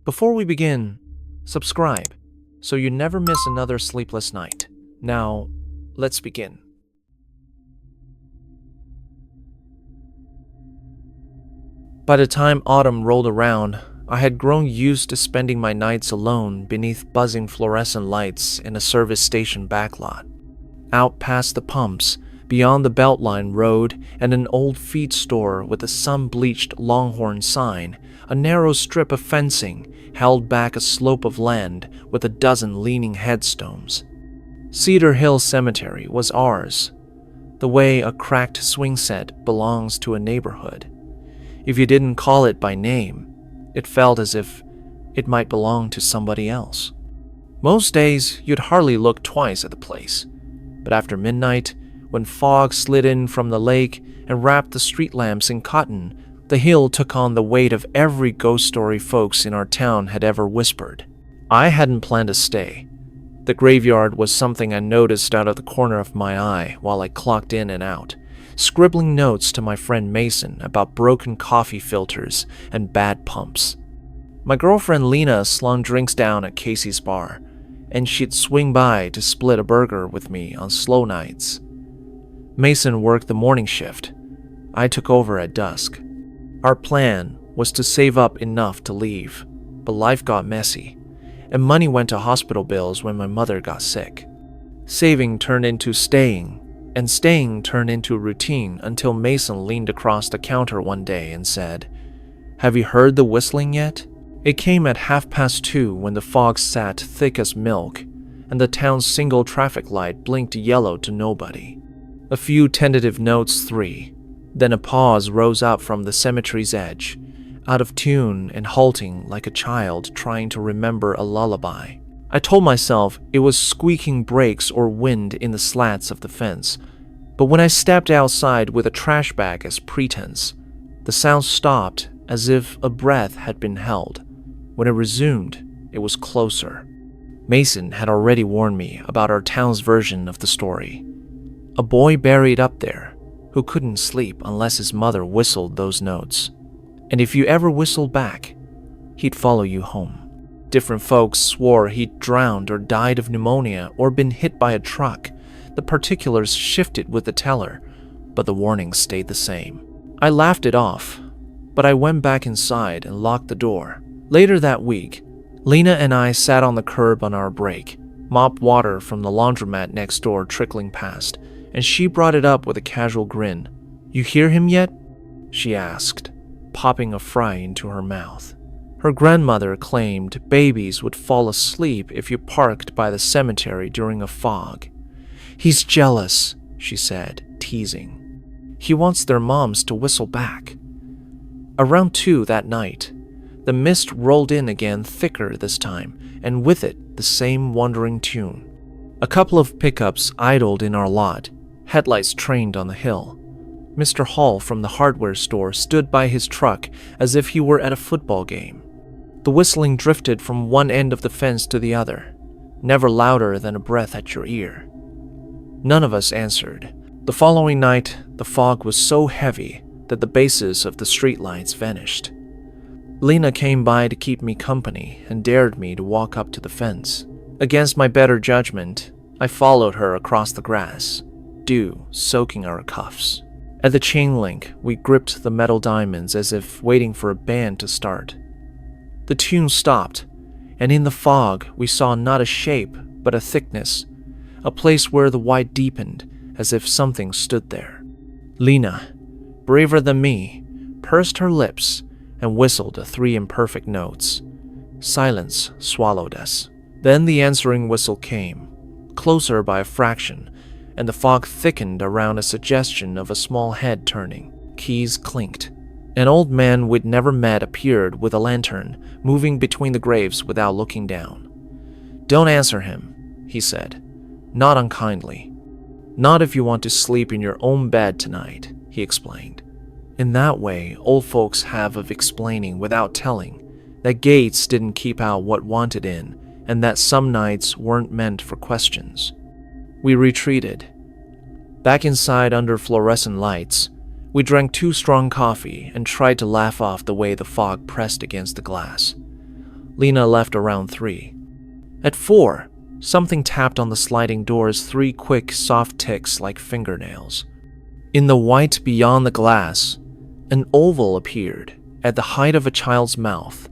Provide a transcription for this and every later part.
Before we begin, subscribe so you never miss another sleepless night. Now, let's begin. By the time autumn rolled around, I had grown used to spending my nights alone beneath buzzing fluorescent lights in a service station backlot. Out past the pumps, beyond the Beltline Road and an old feed store with a sun-bleached Longhorn sign, a narrow strip of fencing held back a slope of land with a dozen leaning headstones. Cedar Hill Cemetery was ours, the way a cracked swing set belongs to a neighborhood. If you didn't call it by name, it felt as if it might belong to somebody else. Most days, you'd hardly look twice at the place, but after midnight, when fog slid in from the lake and wrapped the street lamps in cotton, the hill took on the weight of every ghost story folks in our town had ever whispered. I hadn't planned to stay. The graveyard was something I noticed out of the corner of my eye while I clocked in and out, scribbling notes to my friend Mason about broken coffee filters and bad pumps. My girlfriend Lena slung drinks down at Casey's bar, and she'd swing by to split a burger with me on slow nights. Mason worked the morning shift. I took over at dusk. Our plan was to save up enough to leave, but life got messy, and money went to hospital bills when my mother got sick. Saving turned into staying, and staying turned into routine until Mason leaned across the counter one day and said, "Have you heard the whistling yet?" It came at 2:30 when the fog sat thick as milk, and the town's single traffic light blinked yellow to nobody. A few tentative notes, 3. Then a pause rose up from the cemetery's edge, out of tune and halting like a child trying to remember a lullaby. I told myself it was squeaking brakes or wind in the slats of the fence, but when I stepped outside with a trash bag as pretense, the sound stopped as if a breath had been held. When it resumed, it was closer. Mason had already warned me about our town's version of the story. A boy buried up there who couldn't sleep unless his mother whistled those notes. And if you ever whistled back, he'd follow you home. Different folks swore he'd drowned or died of pneumonia or been hit by a truck. The particulars shifted with the teller, but the warning stayed the same. I laughed it off, but I went back inside and locked the door. Later that week, Lena and I sat on the curb on our break, mopped water from the laundromat next door trickling past, and she brought it up with a casual grin. "You hear him yet?" she asked, popping a fry into her mouth. Her grandmother claimed babies would fall asleep if you parked by the cemetery during a fog. "He's jealous," she said, teasing. "He wants their moms to whistle back." Around 2 that night, the mist rolled in again, thicker this time, and with it the same wandering tune. A couple of pickups idled in our lot, headlights trained on the hill. Mr. Hall from the hardware store stood by his truck as if he were at a football game. The whistling drifted from one end of the fence to the other, never louder than a breath at your ear. None of us answered. The following night, the fog was so heavy that the bases of the streetlights vanished. Lena came by to keep me company and dared me to walk up to the fence. Against my better judgment, I followed her across the grass, dew soaking our cuffs. At the chain link, we gripped the metal diamonds as if waiting for a band to start. The tune stopped, and in the fog, we saw not a shape, but a thickness, a place where the white deepened as if something stood there. Lena, braver than me, pursed her lips and whistled 3 imperfect notes. Silence swallowed us. Then the answering whistle came, closer by a fraction, and the fog thickened around a suggestion of a small head turning. Keys clinked. An old man we'd never met appeared with a lantern, moving between the graves without looking down. "Don't answer him," he said, not unkindly. "Not if you want to sleep in your own bed tonight," he explained. In that way, old folks have of explaining without telling, that gates didn't keep out what wanted in, and that some nights weren't meant for questions. We retreated. Back inside under fluorescent lights, we drank 2 strong coffee and tried to laugh off the way the fog pressed against the glass. Lena left around 3. At 4, something tapped on the sliding doors 3 quick, soft ticks like fingernails. In the white beyond the glass, an oval appeared at the height of a child's mouth,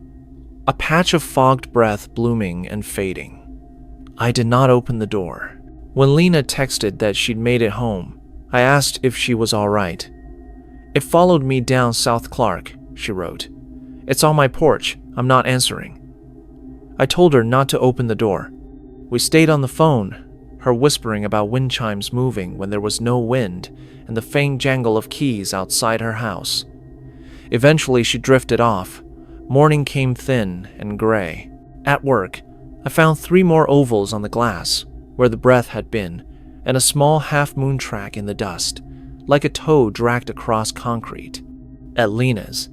a patch of fogged breath blooming and fading. I did not open the door. When Lena texted that she'd made it home, I asked if she was all right. "It followed me down South Clark," she wrote. "It's on my porch. I'm not answering." I told her not to open the door. We stayed on the phone, her whispering about wind chimes moving when there was no wind and the faint jangle of keys outside her house. Eventually she drifted off. Morning came thin and gray. At work, I found 3 more ovals on the glass, where the breath had been, and a small half-moon track in the dust, like a toe dragged across concrete. At Lena's,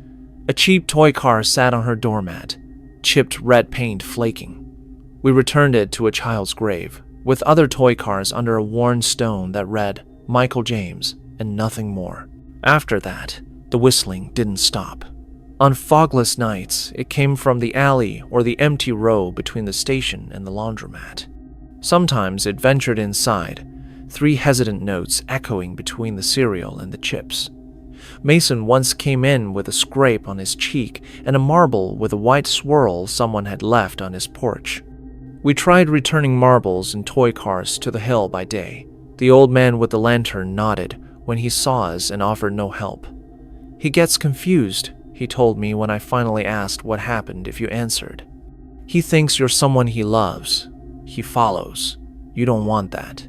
a cheap toy car sat on her doormat, chipped red paint flaking. We returned it to a child's grave, with other toy cars under a worn stone that read Michael James and nothing more. After that, the whistling didn't stop. On fogless nights, it came from the alley or the empty row between the station and the laundromat. Sometimes it ventured inside, 3 hesitant notes echoing between the cereal and the chips. Mason once came in with a scrape on his cheek and a marble with a white swirl someone had left on his porch. We tried returning marbles and toy cars to the hill by day. The old man with the lantern nodded when he saw us and offered no help. "He gets confused," he told me when I finally asked what happened if you answered. "He thinks you're someone he loves. He follows. You don't want that."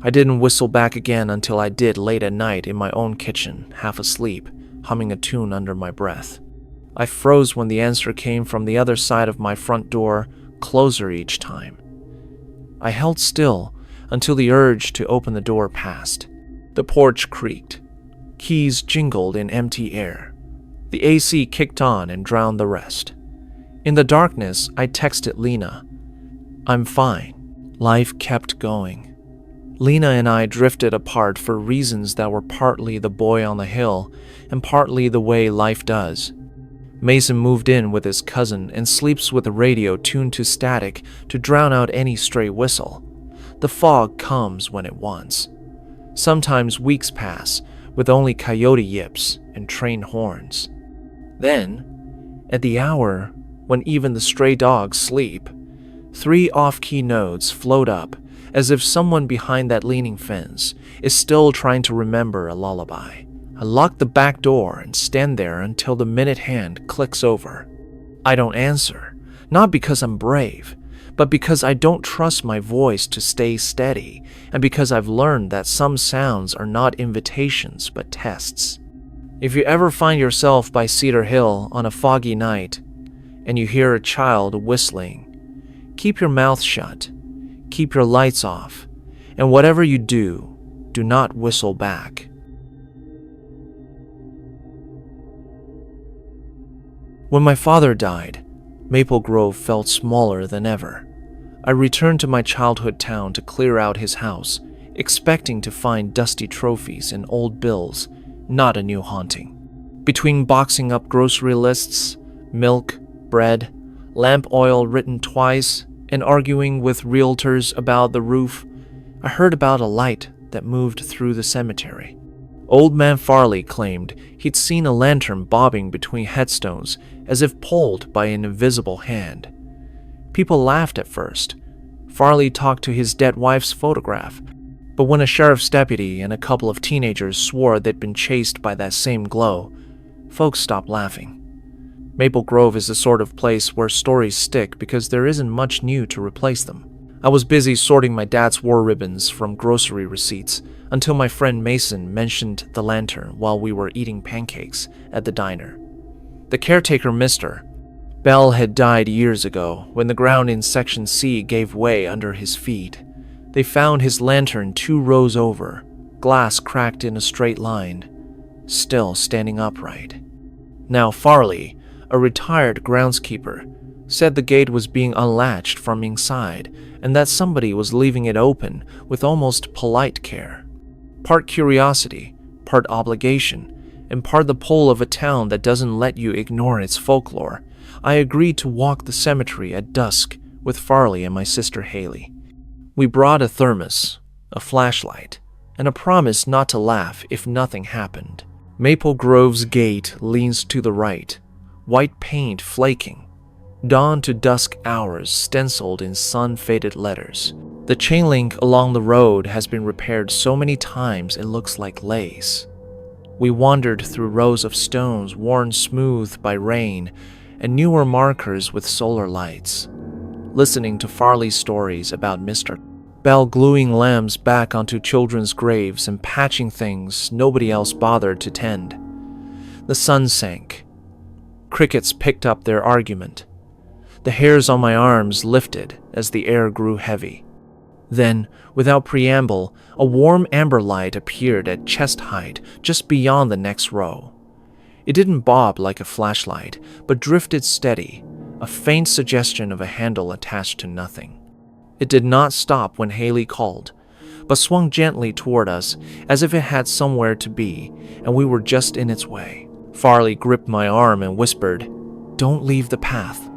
I didn't whistle back again until I did late at night in my own kitchen, half asleep, humming a tune under my breath. I froze when the answer came from the other side of my front door, closer each time. I held still until the urge to open the door passed. The porch creaked. Keys jingled in empty air. The AC kicked on and drowned the rest. In the darkness, I texted Lena. "I'm fine." Life kept going. Lena and I drifted apart for reasons that were partly the boy on the hill and partly the way life does. Mason moved in with his cousin and sleeps with the radio tuned to static to drown out any stray whistle. The fog comes when it wants. Sometimes weeks pass with only coyote yips and train horns. Then, at the hour when even the stray dogs sleep, 3 off-key notes float up as if someone behind that leaning fence is still trying to remember a lullaby. I lock the back door and stand there until the minute hand clicks over. I don't answer, not because I'm brave, but because I don't trust my voice to stay steady, and because I've learned that some sounds are not invitations but tests. If you ever find yourself by Cedar Hill on a foggy night, and you hear a child whistling, keep your mouth shut, keep your lights off, and whatever you do not whistle back. When my father died, Maple Grove felt smaller than ever. I returned to my childhood town to clear out his house, expecting to find dusty trophies and old bills, not a new haunting. Between boxing up grocery lists, milk, bread, lamp oil written twice, and arguing with realtors about the roof, I heard about a light that moved through the cemetery. Old Man Farley claimed he'd seen a lantern bobbing between headstones as if pulled by an invisible hand. People laughed at first. Farley talked to his dead wife's photograph, but when a sheriff's deputy and a couple of teenagers swore they'd been chased by that same glow, folks stopped laughing. Maple Grove is the sort of place where stories stick because there isn't much new to replace them. I was busy sorting my dad's war ribbons from grocery receipts until my friend Mason mentioned the lantern while we were eating pancakes at the diner. The caretaker missed her. Bell had died years ago when the ground in Section C gave way under his feet. They found his lantern 2 rows over, glass cracked in a straight line, still standing upright. Now Farley, a retired groundskeeper, said the gate was being unlatched from inside and that somebody was leaving it open with almost polite care. Part curiosity, part obligation, and part the pull of a town that doesn't let you ignore its folklore, I agreed to walk the cemetery at dusk with Farley and my sister Haley. We brought a thermos, a flashlight, and a promise not to laugh if nothing happened. Maple Grove's gate leans to the right, white paint flaking, dawn to dusk hours stenciled in sun-faded letters. The chain link along the road has been repaired so many times it looks like lace. We wandered through rows of stones worn smooth by rain and newer markers with solar lights, listening to Farley's stories about Mr. Bell gluing lamps back onto children's graves and patching things nobody else bothered to tend. The sun sank. Crickets picked up their argument. The hairs on my arms lifted as the air grew heavy. Then, without preamble, a warm amber light appeared at chest height just beyond the next row. It didn't bob like a flashlight, but drifted steady, a faint suggestion of a handle attached to nothing. It did not stop when Haley called, but swung gently toward us as if it had somewhere to be, and we were just in its way. Farley gripped my arm and whispered, "Don't leave the path."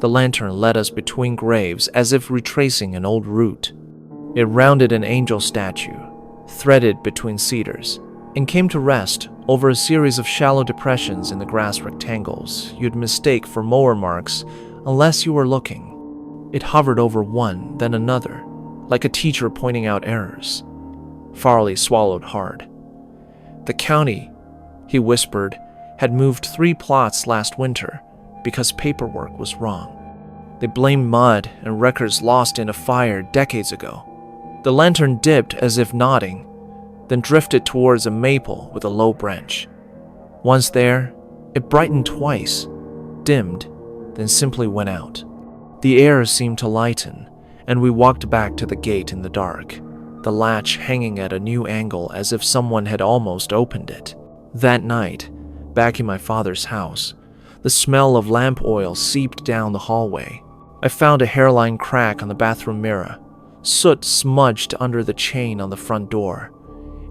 The lantern led us between graves as if retracing an old route. It rounded an angel statue, threaded between cedars, and came to rest over a series of shallow depressions in the grass rectangles you'd mistake for mower marks unless you were looking. It hovered over one, then another, like a teacher pointing out errors. Farley swallowed hard. The county, he whispered, had moved 3 plots last winter because paperwork was wrong. They blamed mud and records lost in a fire decades ago. The lantern dipped as if nodding, then drifted towards a maple with a low branch. Once there, it brightened twice, dimmed, then simply went out. The air seemed to lighten, and we walked back to the gate in the dark, the latch hanging at a new angle as if someone had almost opened it. That night, back in my father's house, the smell of lamp oil seeped down the hallway. I found a hairline crack on the bathroom mirror, soot smudged under the chain on the front door,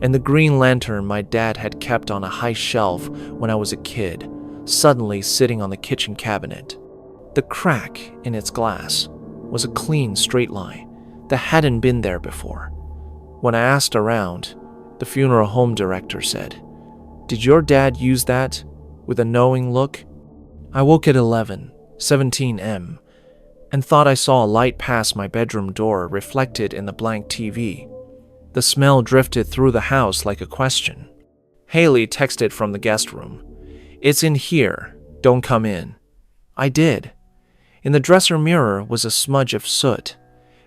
and the green lantern my dad had kept on a high shelf when I was a kid, suddenly sitting on the kitchen cabinet. The crack in its glass was a clean straight line that hadn't been there before. When I asked around, the funeral home director said, "Did your dad use that?" with a knowing look. I woke at 11:17 m, and thought I saw a light pass my bedroom door reflected in the blank TV. The smell drifted through the house like a question. Haley texted from the guest room, "It's in here, don't come in." I did. In the dresser mirror was a smudge of soot.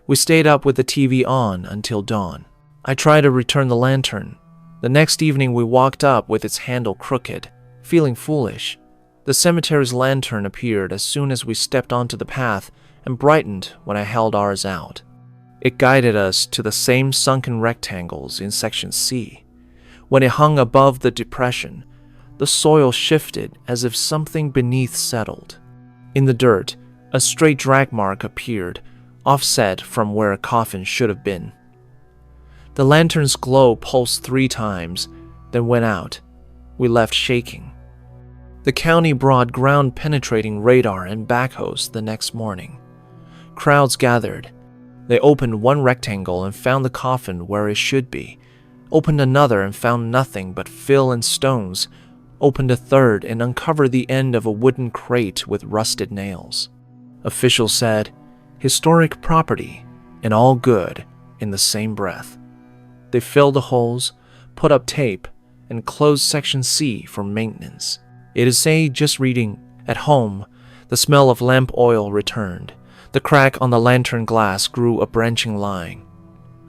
We stayed up with the TV on until dawn. I tried to return the lantern. The next evening we walked up with its handle crooked, feeling foolish. The cemetery's lantern appeared as soon as we stepped onto the path and brightened when I held ours out. It guided us to the same sunken rectangles in Section C. When it hung above the depression, the soil shifted as if something beneath settled. In the dirt, a straight drag mark appeared, offset from where a coffin should have been. The lantern's glow pulsed 3 times, then went out. We left shaking. The county brought ground-penetrating radar and backhoes the next morning. Crowds gathered. They opened one rectangle and found the coffin where it should be, opened another and found nothing but fill and stones, opened a third and uncovered the end of a wooden crate with rusted nails. Officials said, "Historic property, and all good," in the same breath. They filled the holes, put up tape, and closed Section C for maintenance. It is just reading, "At home, the smell of lamp oil returned. The crack on the lantern glass grew a branching line.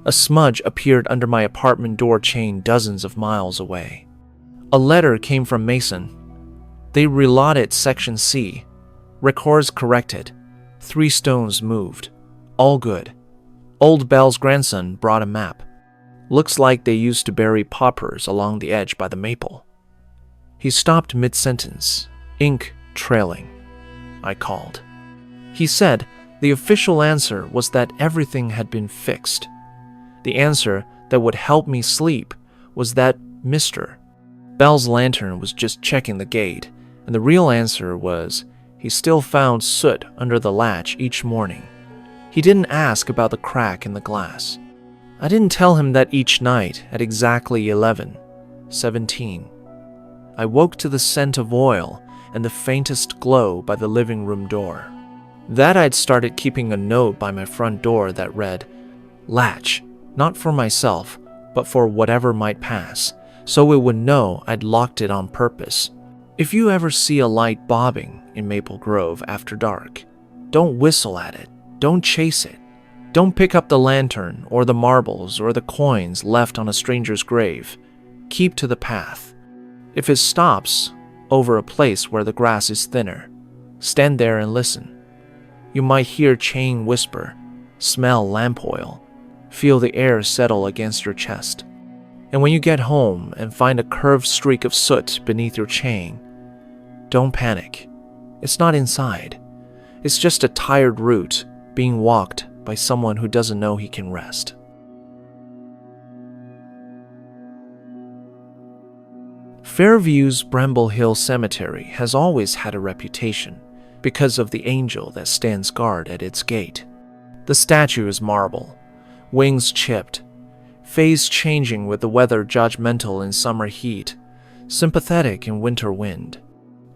A smudge appeared under my apartment door chain dozens of miles away." A letter came from Mason. They relotted Section C. Records corrected. 3 stones moved. All good. Old Bell's grandson brought a map. Looks like they used to bury paupers along the edge by the maple. He stopped mid-sentence, ink trailing. I called. He said the official answer was that everything had been fixed. The answer that would help me sleep was that Mr. Bell's lantern was just checking the gate, and the real answer was he still found soot under the latch each morning. He didn't ask about the crack in the glass. I didn't tell him that each night at exactly 11:17, I woke to the scent of oil and the faintest glow by the living room door. That I'd started keeping a note by my front door that read, "Latch, not for myself, but for whatever might pass," so it would know I'd locked it on purpose. If you ever see a light bobbing in Maple Grove after dark, don't whistle at it, don't chase it. Don't pick up the lantern or the marbles or the coins left on a stranger's grave. Keep to the path. If it stops over a place where the grass is thinner, stand there and listen. You might hear chain whisper, smell lamp oil, feel the air settle against your chest. And when you get home and find a curved streak of soot beneath your chain, don't panic. It's not inside. It's just a tired root being walked by someone who doesn't know he can rest. Fairview's Bramble Hill Cemetery has always had a reputation because of the angel that stands guard at its gate. The statue is marble, wings chipped, face changing with the weather, judgmental in summer heat, sympathetic in winter wind.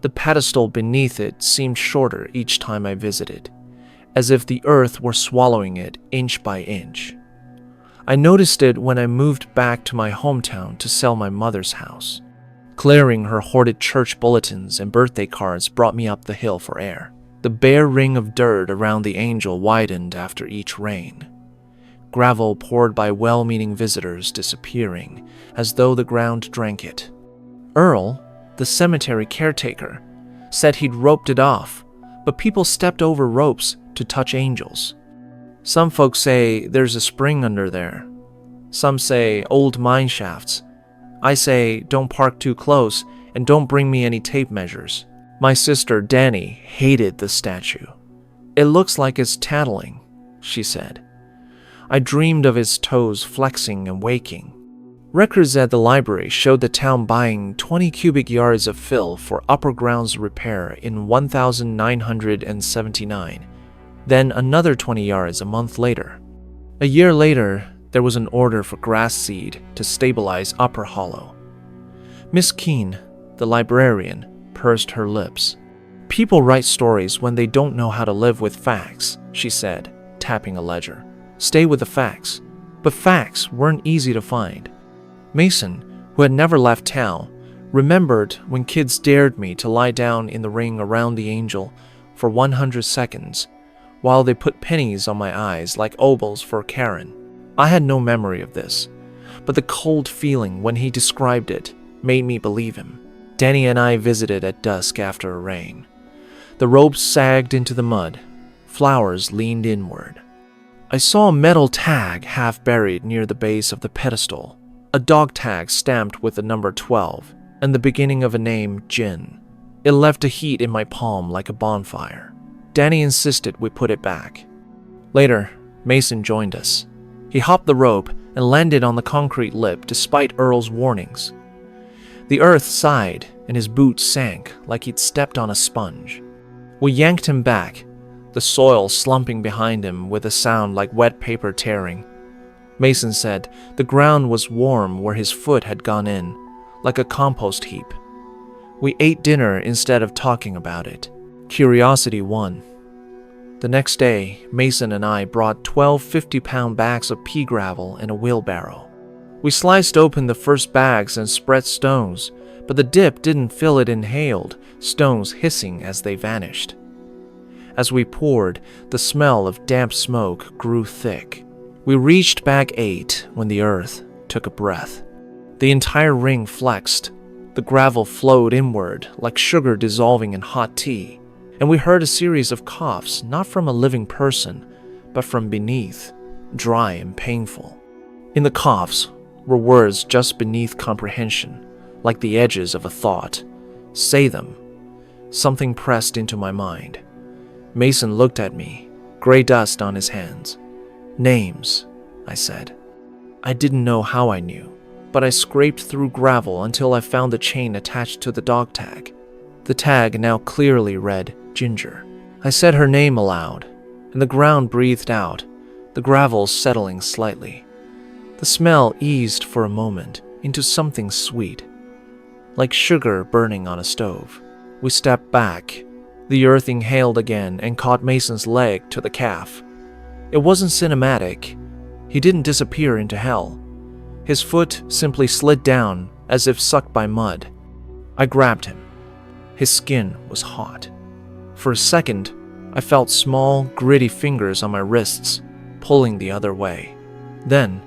The pedestal beneath it seemed shorter each time I visited, as if the earth were swallowing it inch by inch. I noticed it when I moved back to my hometown to sell my mother's house. Clearing her hoarded church bulletins and birthday cards brought me up the hill for air. The bare ring of dirt around the angel widened after each rain. Gravel poured by well-meaning visitors disappearing, as though the ground drank it. Earl, the cemetery caretaker, said he'd roped it off, but people stepped over ropes to touch angels. Some folks say there's a spring under there. Some say old mine shafts. I say don't park too close and don't bring me any tape measures. My sister Danny hated the statue. It looks like it's tattling, she said. I dreamed of its toes flexing and waking. Records at the library showed the town buying 20 cubic yards of fill for upper grounds repair in 1979, then another 20 yards a month later. A year later, there was an order for grass seed to stabilize Upper Hollow. Miss Keene, the librarian, pursed her lips. People write stories when they don't know how to live with facts, she said, tapping a ledger. Stay with the facts. But facts weren't easy to find. Mason, who had never left town, remembered when kids dared me to lie down in the ring around the angel for 100 seconds, while they put pennies on my eyes like obols for Karen. I had no memory of this, but the cold feeling when he described it made me believe him. Danny and I visited at dusk after a rain. The ropes sagged into the mud. Flowers leaned inward. I saw a metal tag half buried near the base of the pedestal, a dog tag stamped with the number 12 and the beginning of a name, Jin. It left a heat in my palm like a bonfire. Danny insisted we put it back. Later, Mason joined us. He hopped the rope and landed on the concrete lip despite Earl's warnings. The earth sighed and his boots sank like he'd stepped on a sponge. We yanked him back, the soil slumping behind him with a sound like wet paper tearing. Mason said the ground was warm where his foot had gone in, like a compost heap. We ate dinner instead of talking about it. Curiosity won. The next day, Mason and I brought 12 50-pound bags of pea gravel in a wheelbarrow. We sliced open the first bags and spread stones, but the dip didn't fill it inhaled, stones hissing as they vanished. As we poured, the smell of damp smoke grew thick. We reached bag 8 when the earth took a breath. The entire ring flexed. The gravel flowed inward like sugar dissolving in hot tea, and we heard a series of coughs, not from a living person, but from beneath, dry and painful. In the coughs were words just beneath comprehension, like the edges of a thought. Say them. Something pressed into my mind. Mason looked at me, gray dust on his hands. Names, I said. I didn't know how I knew, but I scraped through gravel until I found the chain attached to the dog tag. The tag now clearly read Ginger. I said her name aloud, and the ground breathed out, the gravel settling slightly. The smell eased for a moment into something sweet, like sugar burning on a stove. We stepped back. The earth inhaled again and caught Mason's leg to the calf. It wasn't cinematic. He didn't disappear into hell. His foot simply slid down as if sucked by mud. I grabbed him. His skin was hot. For a second, I felt small, gritty fingers on my wrists, pulling the other way. Then,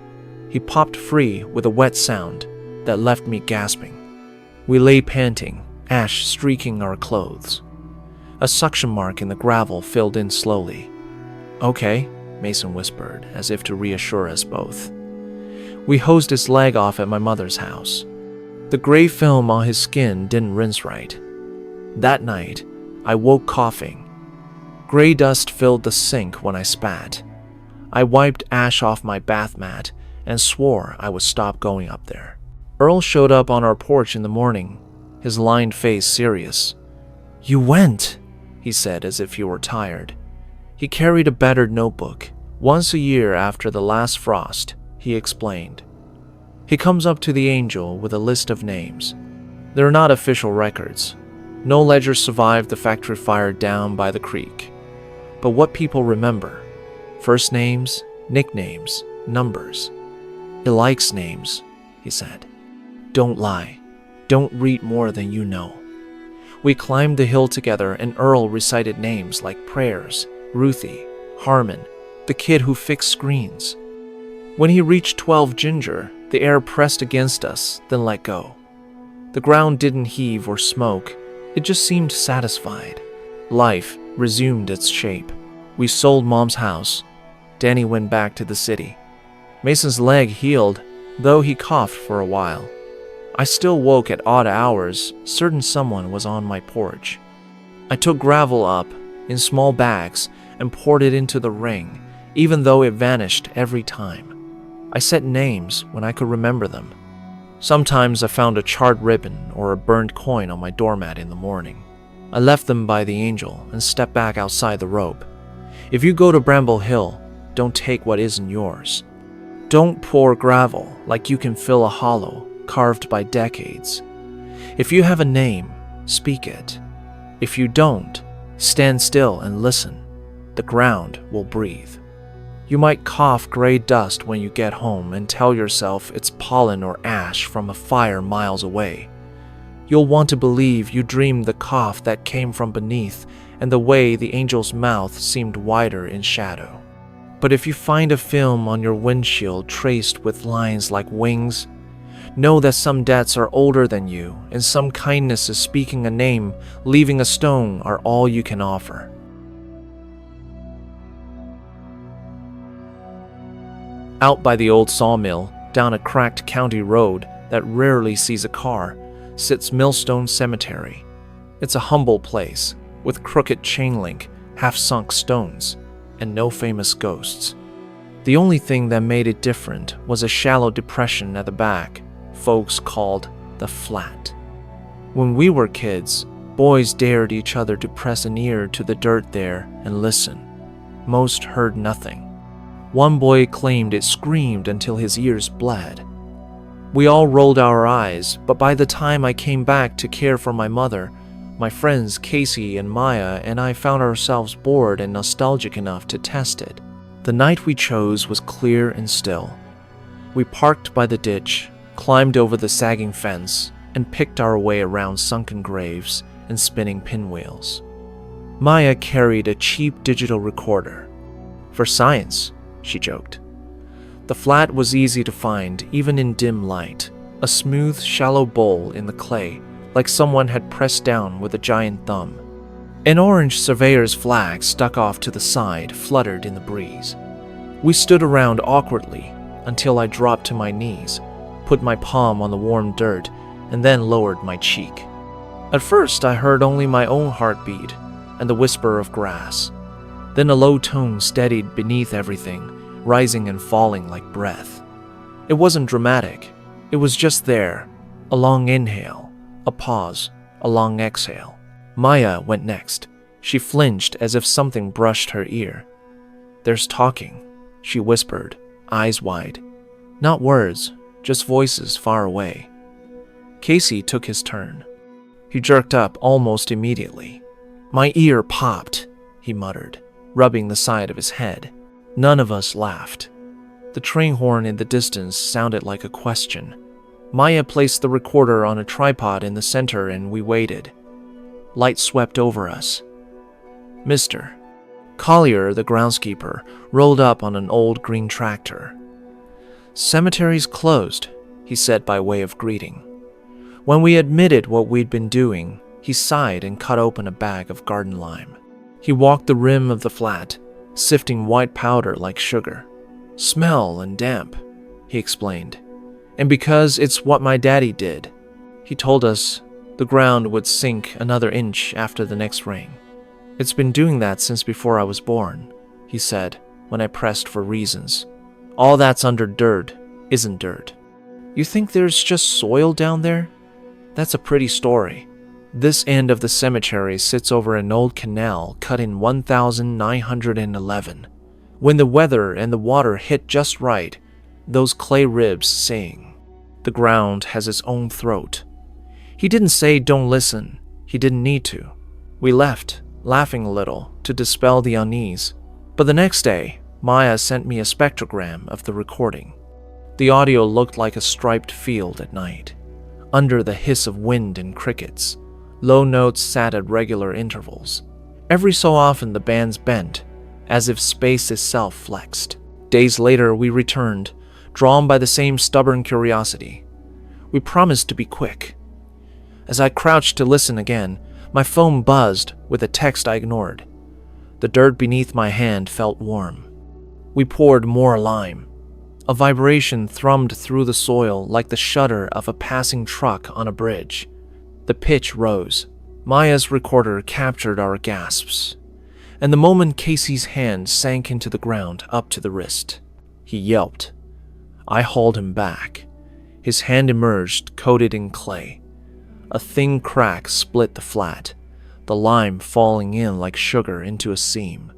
he popped free with a wet sound that left me gasping. We lay panting, ash streaking our clothes. A suction mark in the gravel filled in slowly. "Okay," Mason whispered, as if to reassure us both. We hosed his leg off at my mother's house. The gray film on his skin didn't rinse right. That night, I woke coughing. Gray dust filled the sink when I spat. I wiped ash off my bath mat and swore I would stop going up there. Earl showed up on our porch in the morning, his lined face serious. "You went," he said as if he were tired. He carried a battered notebook. "Once a year after the last frost," he explained. "He comes up to the angel with a list of names. They're not official records. No ledger survived the factory fire down by the creek. But what people remember: first names, nicknames, numbers. He likes names," he said. "Don't lie. Don't read more than you know." We climbed the hill together and Earl recited names like prayers: Ruthie, Harmon, the kid who fixed screens. When he reached 12 Ginger, the air pressed against us, then let go. The ground didn't heave or smoke. It just seemed satisfied. Life resumed its shape. We sold Mom's house. Danny went back to the city. Mason's leg healed, though he coughed for a while. I still woke at odd hours, certain someone was on my porch. I took gravel up in small bags and poured it into the ring, even though it vanished every time. I set names when I could remember them. Sometimes I found a charred ribbon or a burned coin on my doormat in the morning. I left them by the angel and stepped back outside the rope. If you go to Bramble Hill, don't take what isn't yours. Don't pour gravel like you can fill a hollow carved by decades. If you have a name, speak it. If you don't, stand still and listen. The ground will breathe. You might cough gray dust when you get home and tell yourself it's pollen or ash from a fire miles away. You'll want to believe you dreamed the cough that came from beneath and the way the angel's mouth seemed wider in shadow. But if you find a film on your windshield traced with lines like wings, know that some debts are older than you and some kindnesses speaking a name, leaving a stone are all you can offer. Out by the old sawmill, down a cracked county road that rarely sees a car, sits Millstone Cemetery. It's a humble place, with crooked chain link, half-sunk stones, and no famous ghosts. The only thing that made it different was a shallow depression at the back, folks called the Flat. When we were kids, boys dared each other to press an ear to the dirt there and listen. Most heard nothing. One boy claimed it screamed until his ears bled. We all rolled our eyes, but by the time I came back to care for my mother, my friends Casey and Maya and I found ourselves bored and nostalgic enough to test it. The night we chose was clear and still. We parked by the ditch, climbed over the sagging fence, and picked our way around sunken graves and spinning pinwheels. Maya carried a cheap digital recorder. "For science," she joked. The flat was easy to find, even in dim light. A smooth, shallow bowl in the clay, like someone had pressed down with a giant thumb. An orange surveyor's flag stuck off to the side, fluttered in the breeze. We stood around awkwardly until I dropped to my knees, put my palm on the warm dirt, and then lowered my cheek. At first, I heard only my own heartbeat and the whisper of grass. Then a low tone steadied beneath everything, rising and falling like breath. It wasn't dramatic. It was just there. A long inhale, a pause, a long exhale. Maya went next. She flinched as if something brushed her ear. "There's talking," she whispered, eyes wide. Not words, just voices far away. Casey took his turn. He jerked up almost immediately. "My ear popped," he muttered, rubbing the side of his head. None of us laughed. The train horn in the distance sounded like a question. Maya placed the recorder on a tripod in the center and we waited. Light swept over us. "Mister." Collier, the groundskeeper, rolled up on an old green tractor. "Cemeteries closed," he said by way of greeting. When we admitted what we'd been doing, he sighed and cut open a bag of garden lime. He walked the rim of the flat, sifting white powder like sugar. "Smell and damp," he explained. "And because it's what my daddy did." He told us the ground would sink another inch after the next rain. "It's been doing that since before I was born," he said when I pressed for reasons. "All that's under dirt isn't dirt." "You think there's just soil down there?" "That's a pretty story. This end of the cemetery sits over an old canal cut in 1911. When the weather and the water hit just right, those clay ribs sing. The ground has its own throat." He didn't say don't listen. He didn't need to. We left, laughing a little, to dispel the unease. But the next day, Maya sent me a spectrogram of the recording. The audio looked like a striped field at night. Under the hiss of wind and crickets, low notes sat at regular intervals. Every so often the bands bent, as if space itself flexed. Days later we returned, drawn by the same stubborn curiosity. We promised to be quick. As I crouched to listen again, my phone buzzed with a text I ignored. The dirt beneath my hand felt warm. We poured more lime. A vibration thrummed through the soil like the shudder of a passing truck on a bridge. The pitch rose. Maya's recorder captured our gasps. And the moment Casey's hand sank into the ground up to the wrist, he yelped. I hauled him back. His hand emerged, coated in clay. A thin crack split the flat, the lime falling in like sugar into a seam.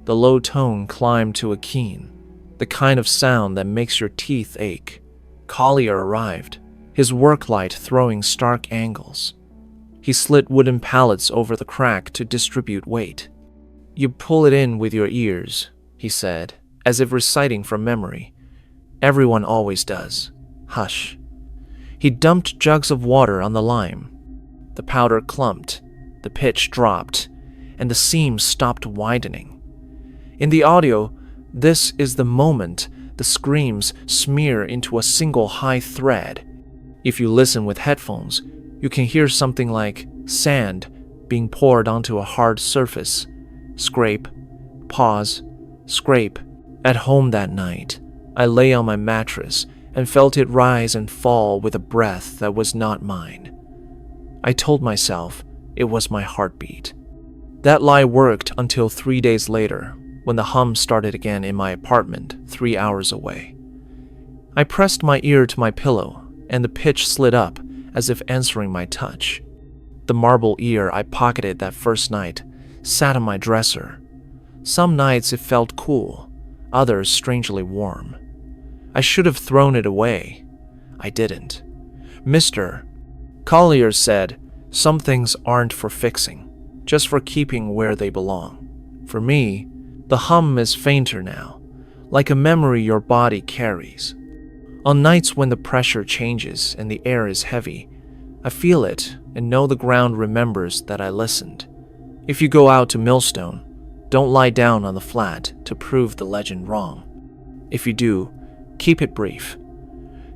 The low tone climbed to a keen, the kind of sound that makes your teeth ache. Collier arrived, his work light throwing stark angles. He slid wooden pallets over the crack to distribute weight. You pull it in with your ears, he said, as if reciting from memory. Everyone always does. Hush. He dumped jugs of water on the lime. The powder clumped, the pitch dropped, and the seams stopped widening. In the audio, this is the moment the screams smear into a single high thread. If you listen with headphones, you can hear something like sand being poured onto a hard surface. Scrape, pause, scrape. At home that night, I lay on my mattress and felt it rise and fall with a breath that was not mine. I told myself it was my heartbeat. That lie worked until 3 days later, when the hum started again in my apartment 3 hours away. I pressed my ear to my pillow, and the pitch slid up as if answering my touch. The marble ear I pocketed that first night sat on my dresser. Some nights it felt cool, others strangely warm. I should have thrown it away. I didn't. Mr. Collier said, some things aren't for fixing, just for keeping where they belong. For me, the hum is fainter now, like a memory your body carries. On nights when the pressure changes and the air is heavy, I feel it and know the ground remembers that I listened. If you go out to Millstone, don't lie down on the flat to prove the legend wrong. If you do, keep it brief.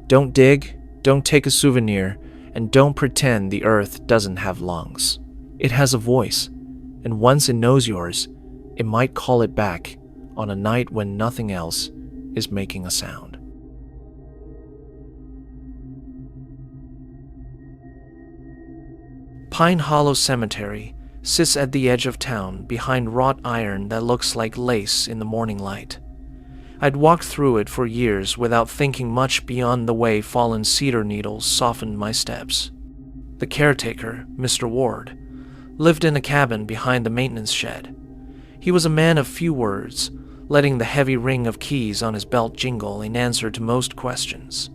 Don't dig, don't take a souvenir, and don't pretend the earth doesn't have lungs. It has a voice, and once it knows yours, it might call it back on a night when nothing else is making a sound. Pine Hollow Cemetery sits at the edge of town behind wrought iron that looks like lace in the morning light. I'd walked through it for years without thinking much beyond the way fallen cedar needles softened my steps. The caretaker, Mr. Ward, lived in a cabin behind the maintenance shed. He was a man of few words, letting the heavy ring of keys on his belt jingle in answer to most questions.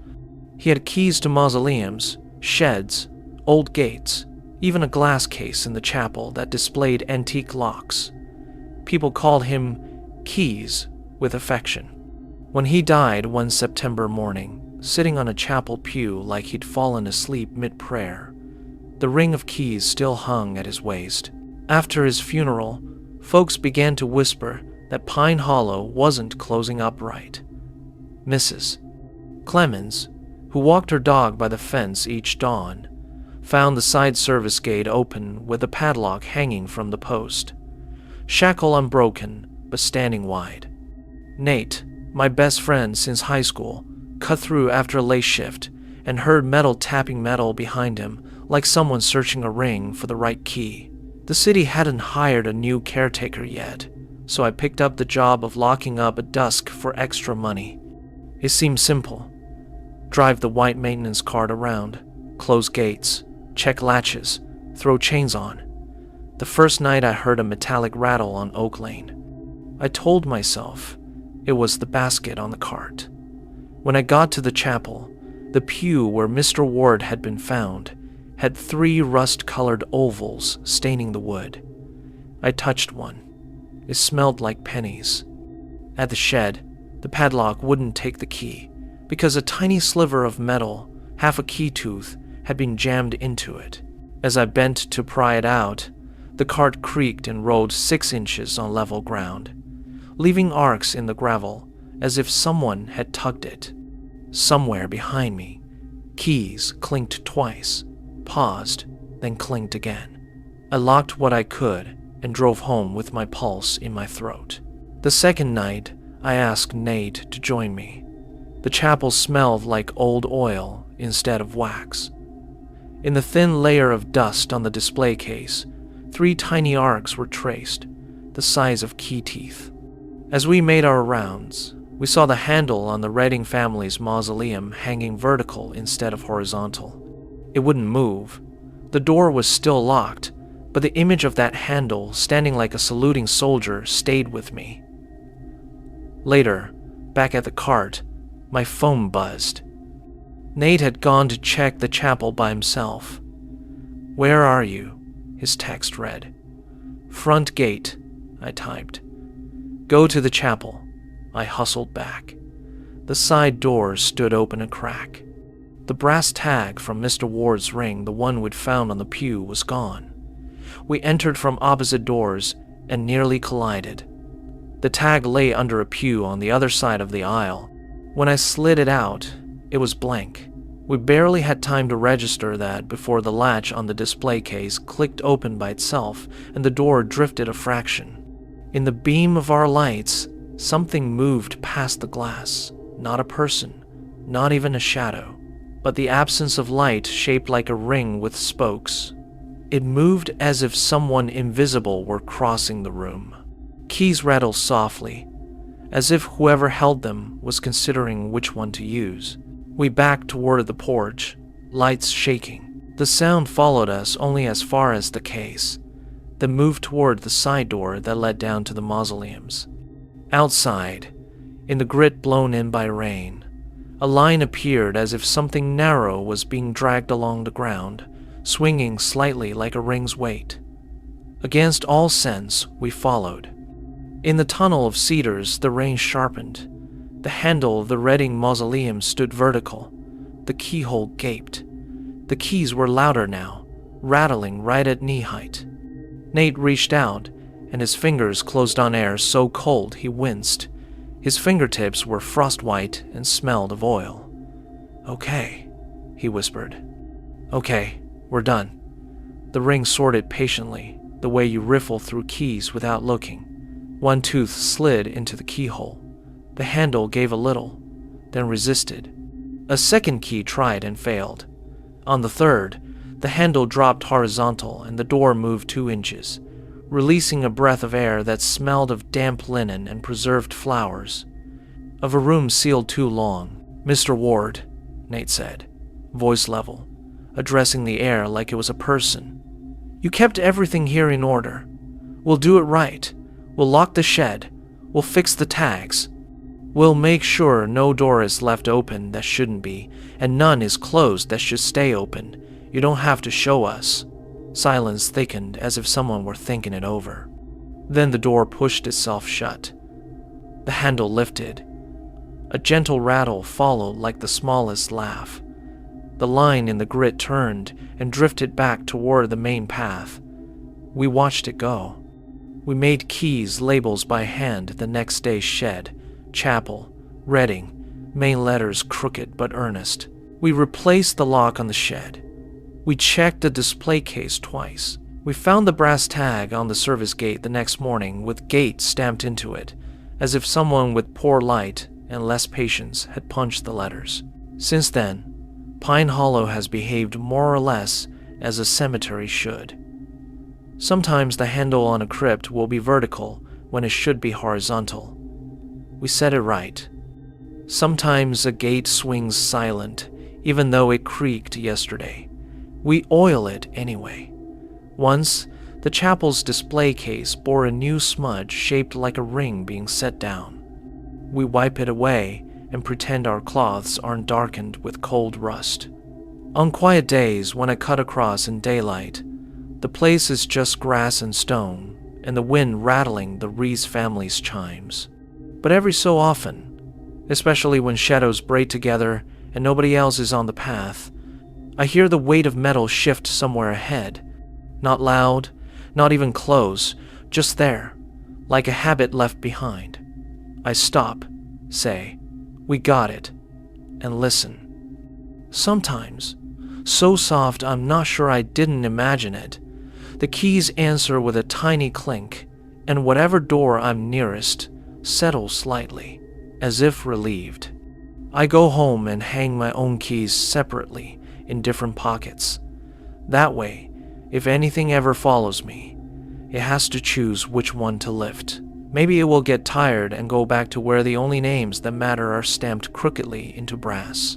He had keys to mausoleums, sheds, old gates, even a glass case in the chapel that displayed antique locks. People called him Keys with affection. When he died one September morning, sitting on a chapel pew like he'd fallen asleep mid-prayer, the ring of keys still hung at his waist. After his funeral, folks began to whisper that Pine Hollow wasn't closing up right. Mrs. Clemens, who walked her dog by the fence each dawn, found the side service gate open with a padlock hanging from the post. Shackle unbroken, but standing wide. Nate, my best friend since high school, cut through after a late shift and heard metal tapping metal behind him like someone searching a ring for the right key. The city hadn't hired a new caretaker yet, so I picked up the job of locking up at dusk for extra money. It seemed simple. Drive the white maintenance cart around, close gates, check latches, throw chains on. The first night I heard a metallic rattle on Oak Lane. I told myself it was the basket on the cart. When I got to the chapel, the pew where Mr. Ward had been found had 3 rust-colored ovals staining the wood. I touched one. It smelled like pennies. At the shed, the padlock wouldn't take the key because a tiny sliver of metal, half a key tooth, had been jammed into it. As I bent to pry it out, the cart creaked and rolled 6 inches on level ground, leaving arcs in the gravel as if someone had tugged it. Somewhere behind me, keys clinked twice, paused, then clinked again. I locked what I could and drove home with my pulse in my throat. The second night, I asked Nate to join me. The chapel smelled like old oil instead of wax. In the thin layer of dust on the display case, 3 tiny arcs were traced, the size of key teeth. As we made our rounds, we saw the handle on the Redding family's mausoleum hanging vertical instead of horizontal. It wouldn't move. The door was still locked, but the image of that handle standing like a saluting soldier stayed with me. Later, back at the cart, my phone buzzed. Nate had gone to check the chapel by himself. "Where are you?" his text read. "Front gate," I typed. "Go to the chapel," I hustled back. The side doors stood open a crack. The brass tag from Mr. Ward's ring, the one we'd found on the pew, was gone. We entered from opposite doors and nearly collided. The tag lay under a pew on the other side of the aisle. When I slid it out, it was blank. We barely had time to register that before the latch on the display case clicked open by itself and the door drifted a fraction. In the beam of our lights, something moved past the glass. Not a person, not even a shadow, but the absence of light shaped like a ring with spokes. It moved as if someone invisible were crossing the room. Keys rattled softly, as if whoever held them was considering which one to use. We backed toward the porch, lights shaking. The sound followed us only as far as the case, then moved toward the side door that led down to the mausoleums. Outside, in the grit blown in by rain, a line appeared as if something narrow was being dragged along the ground, swinging slightly like a ring's weight. Against all sense, we followed. In the tunnel of cedars, the rain sharpened. The handle of the Redding mausoleum stood vertical. The keyhole gaped. The keys were louder now, rattling right at knee height. Nate reached out, and his fingers closed on air so cold he winced. His fingertips were frost-white and smelled of oil. "Okay," he whispered. "Okay, we're done." The ring sorted patiently, the way you riffle through keys without looking. One tooth slid into the keyhole. The handle gave a little, then resisted. A second key tried and failed. On the third, the handle dropped horizontal and the door moved 2 inches, releasing a breath of air that smelled of damp linen and preserved flowers. Of a room sealed too long. "Mr. Ward," Nate said, voice level, addressing the air like it was a person. You kept everything here in order. We'll do it right. We'll lock the shed. We'll fix the tags. We'll make sure no door is left open that shouldn't be, and none is closed that should stay open. You don't have to show us." Silence thickened as if someone were thinking it over. Then the door pushed itself shut. The handle lifted. A gentle rattle followed like the smallest laugh. The line in the grid turned and drifted back toward the main path. We watched it go. We made keys labels by hand the next day's shed, chapel, Reading, main letters crooked but earnest. We replaced the lock on the shed. We checked the display case twice. We found the brass tag on the service gate the next morning with gate stamped into it, as if someone with poor light and less patience had punched the letters. Since then, Pine Hollow has behaved more or less as a cemetery should. Sometimes the handle on a crypt will be vertical when it should be horizontal. We set it right. Sometimes a gate swings silent, even though it creaked yesterday. We oil it anyway. Once, the chapel's display case bore a new smudge shaped like a ring being set down. We wipe it away and pretend our cloths aren't darkened with cold rust. On quiet days when I cut across in daylight, the place is just grass and stone, and the wind rattling the Reese family's chimes. But every so often, especially when shadows braid together and nobody else is on the path, I hear the weight of metal shift somewhere ahead. Not loud, not even close, just there, like a habit left behind. I stop, say, "We got it," and listen. Sometimes, so soft I'm not sure I didn't imagine it, the keys answer with a tiny clink, and whatever door I'm nearest settles slightly, as if relieved. I go home and hang my own keys separately in different pockets. That way, if anything ever follows me, it has to choose which one to lift. Maybe it will get tired and go back to where the only names that matter are stamped crookedly into brass.